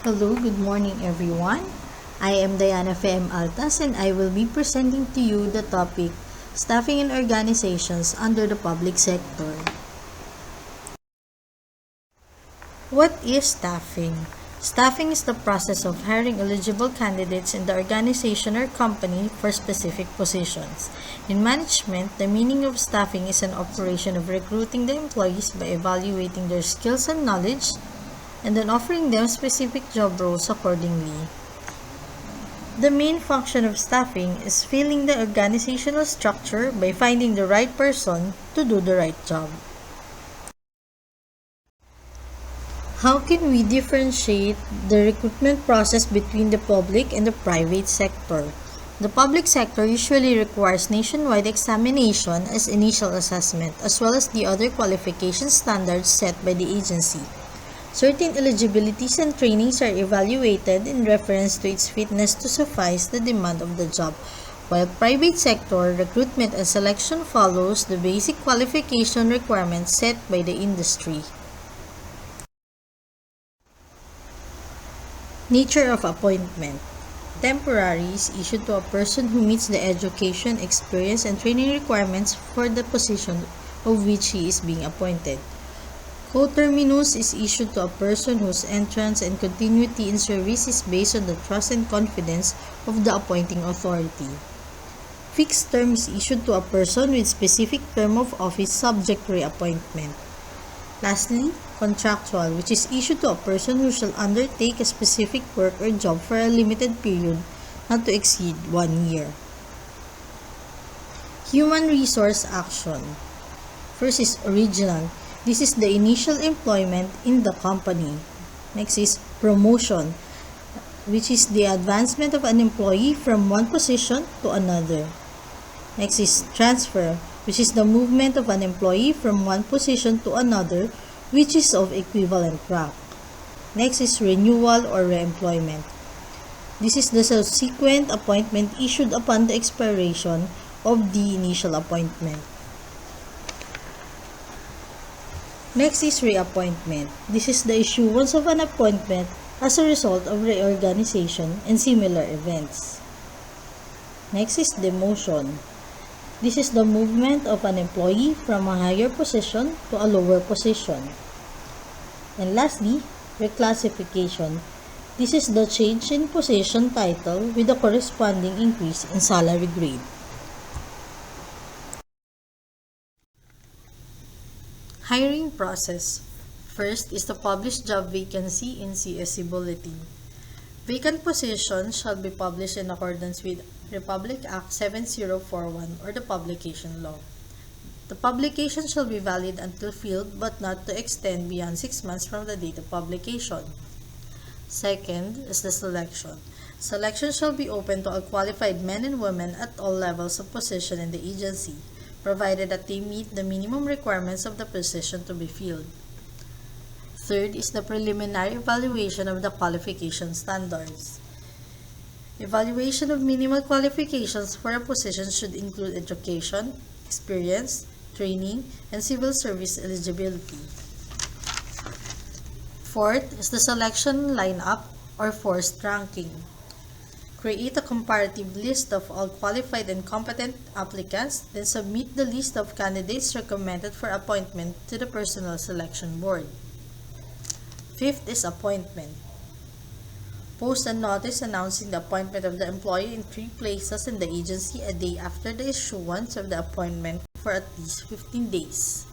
Hello, good morning everyone. I am Diana FM Altas and I will be presenting to you the topic Staffing in Organizations under the Public Sector. What is staffing? Staffing is the process of hiring eligible candidates in the organization or company for specific positions. In management, the meaning of staffing is an operation of recruiting the employees by evaluating their skills and knowledge and then offering them specific job roles accordingly. The main function of staffing is filling the organizational structure by finding the right person to do the right job. How can we differentiate the recruitment process between the public and the private sector? The public sector usually requires nationwide examination as initial assessment, as well as the other qualification standards set by the agency. Certain eligibilities and trainings are evaluated in reference to its fitness to suffice the demand of the job, while private sector recruitment and selection follows the basic qualification requirements set by the industry. Nature of appointment. Temporary is issued to a person who meets the education, experience, and training requirements for the position of which he is being appointed. Coterminous is issued to a person whose entrance and continuity in service is based on the trust and confidence of the appointing authority. Fixed term is issued to a person with specific term of office subject to reappointment. Lastly, contractual, which is issued to a person who shall undertake a specific work or job for a limited period not to exceed 1 year. Human resource action. First is original. This is the initial employment in the company. Next is promotion, which is the advancement of an employee from one position to another. Next is transfer, which is the movement of an employee from one position to another, which is of equivalent rank. Next is renewal or reemployment. This is the subsequent appointment issued upon the expiration of the initial appointment. Next is reappointment. This is the issuance of an appointment as a result of reorganization and similar events. Next is demotion. This is the movement of an employee from a higher position to a lower position. And lastly, reclassification. This is the change in position title with a corresponding increase in salary grade. Hiring process. First is to publish job vacancy in CSE Bulletin. Vacant positions shall be published in accordance with Republic Act 7041 or the Publication Law. The publication shall be valid until filled but not to extend beyond 6 months from the date of publication. Second is the selection. Selection shall be open to all qualified men and women at all levels of position in the agency, provided that they meet the minimum requirements of the position to be filled. Third is the preliminary evaluation of the qualification standards. Evaluation of minimal qualifications for a position should include education, experience, training, and civil service eligibility. Fourth is the selection lineup or forced ranking. Create a comparative list of all qualified and competent applicants, then submit the list of candidates recommended for appointment to the Personnel Selection Board. Fifth is appointment. Post a notice announcing the appointment of the employee in 3 places in the agency a day after the issuance of the appointment for at least 15 days.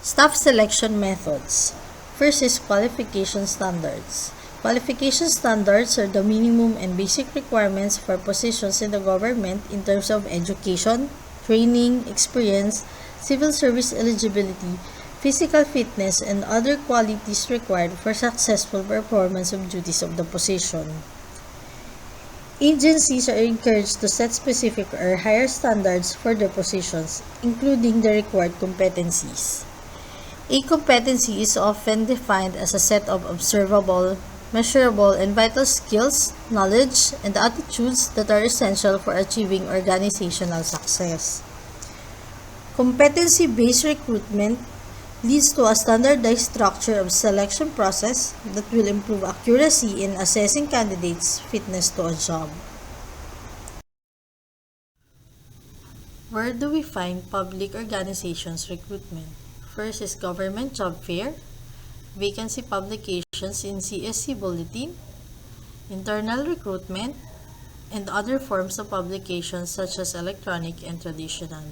Staff selection methods. First is qualification standards. Qualification standards are the minimum and basic requirements for positions in the government in terms of education, training, experience, civil service eligibility, physical fitness, and other qualities required for successful performance of duties of the position. Agencies are encouraged to set specific or higher standards for their positions, including the required competencies. A competency is often defined as a set of observable, measurable, and vital skills, knowledge, and attitudes that are essential for achieving organizational success. Competency-based recruitment leads to a standardized structure of selection process that will improve accuracy in assessing candidates' fitness to a job. Where do we find public organizations recruitment? First is government job fair, vacancy publications in CSC Bulletin, internal recruitment, and other forms of publications such as electronic and traditional.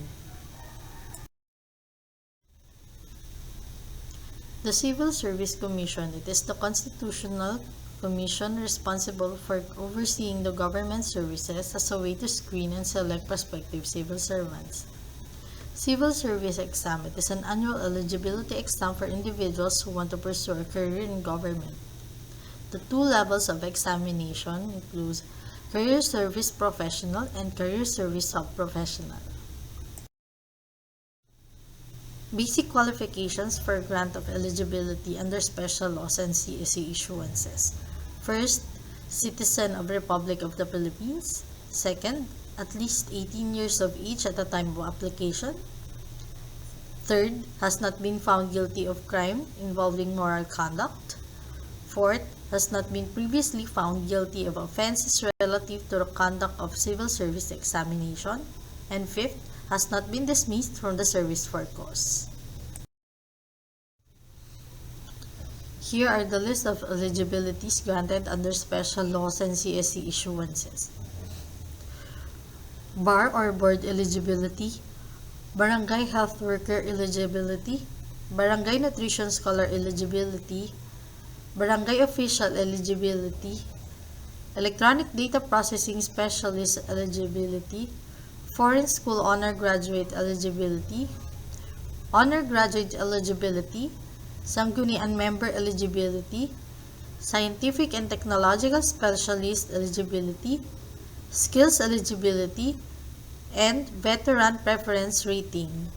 The Civil Service Commission, it is the constitutional commission responsible for overseeing the government services as a way to screen and select prospective civil servants. Civil Service Exam, it is an annual eligibility exam for individuals who want to pursue a career in government. The two levels of examination include Career Service Professional and Career Service Sub-Professional. Basic qualifications for grant of eligibility under special laws and CSE issuances. First, citizen of Republic of the Philippines. Second, at least 18 years of age at the time of application. Third, has not been found guilty of crime involving moral conduct. Fourth, has not been previously found guilty of offenses relative to the conduct of civil service examination. And fifth, has not been dismissed from the service for cause. Here are the list of eligibilities granted under special laws and CSE issuances. Bar or board eligibility, barangay health worker eligibility, barangay nutrition scholar eligibility, barangay official eligibility, electronic data processing specialist eligibility, foreign school honor graduate eligibility, honor graduate eligibility, Sanggunian member eligibility, scientific and technological specialist eligibility, skills eligibility, and veteran preference rating.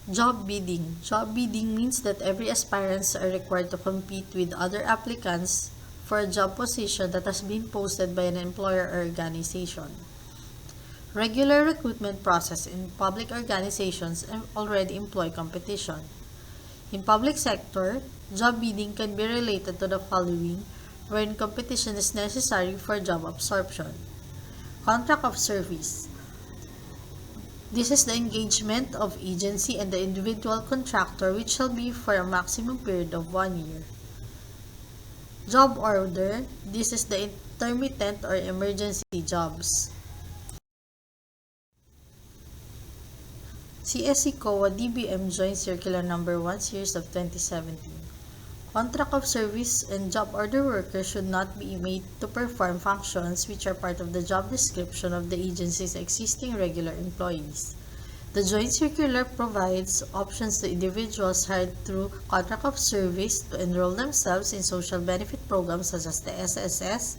Job bidding. Job bidding means that every aspirants are required to compete with other applicants for a job position that has been posted by an employer or organization. Regular recruitment process in public organizations already employ competition. In public sector, job bidding can be related to the following, wherein competition is necessary for job absorption. Contract of service. This is the engagement of agency and the individual contractor, which shall be for a maximum period of 1 year. Job order. This is the intermittent or emergency jobs. CSE COA DBM Joint Circular Number 1 Series of 2017. Contract of service and job order workers should not be made to perform functions which are part of the job description of the agency's existing regular employees. The Joint Circular provides options to individuals hired through contract of service to enroll themselves in social benefit programs such as the SSS,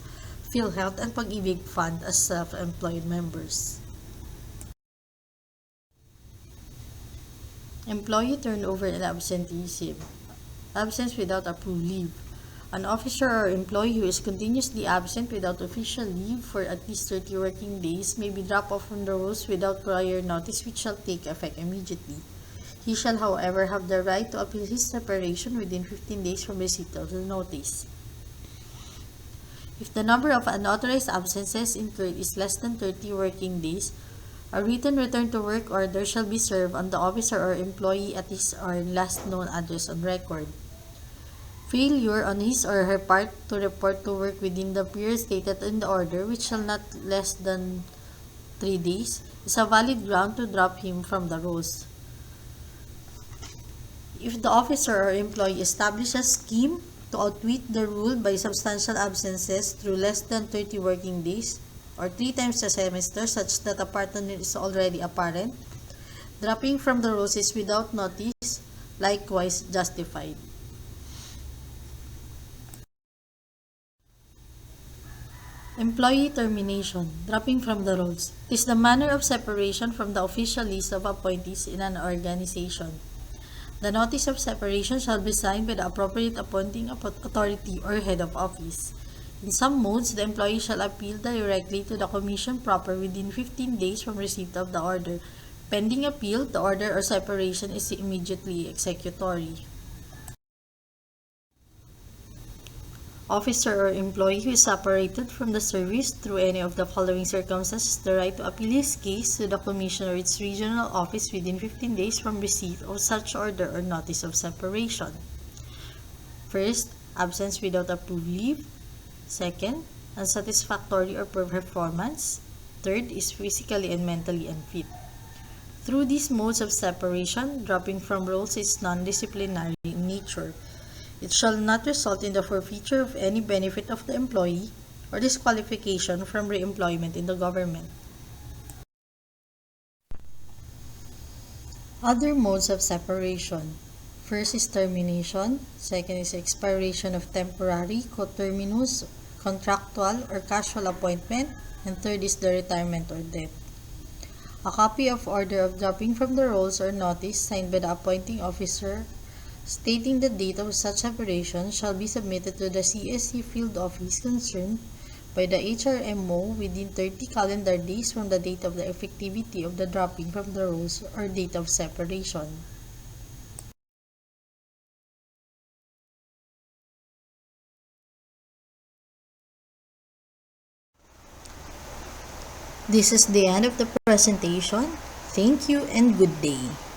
PhilHealth, and Pag-ibig Fund as self-employed members. Employee turnover and absenteeism. Absence without approved leave. An officer or employee who is continuously absent without official leave for at least 30 working days may be dropped off from the rolls without prior notice, which shall take effect immediately. He shall, however, have the right to appeal his separation within 15 days from receipt of the notice. If the number of unauthorized absences incurred is less than 30 working days, a written return to work order shall be served on the officer or employee at his or last known address on record. Failure on his or her part to report to work within the period stated in the order, which shall not less than 3 days, is a valid ground to drop him from the rolls. If the officer or employee establishes a scheme to outwit the rule by substantial absences through less than 30 working days, or 3 times a semester such that a pattern is already apparent, dropping from the rolls is without notice, likewise justified. Employee termination, dropping from the rolls, is the manner of separation from the official list of appointees in an organization. The notice of separation shall be signed by the appropriate appointing authority or head of office. In some modes, the employee shall appeal directly to the commission proper within 15 days from receipt of the order. Pending appeal, the order or separation is immediately executory. Officer or employee who is separated from the service through any of the following circumstances the right to appeal his case to the commission or its regional office within 15 days from receipt of such order or notice of separation. First, absence without approved leave. Second, unsatisfactory or poor performance. Third is physically and mentally unfit. Through these modes of separation, dropping from roles is non-disciplinary in nature. It shall not result in the forfeiture of any benefit of the employee or disqualification from re-employment in the government. Other modes of separation. First is termination. Second is expiration of temporary, coterminous, contractual, or casual appointment. And third is the retirement or death. A copy of order of dropping from the rolls or notice signed by the appointing officer stating the date of such separation shall be submitted to the CSE field office concerned by the HRMO within 30 calendar days from the date of the effectivity of the dropping from the rolls or date of separation. This is the end of the presentation. Thank you and good day.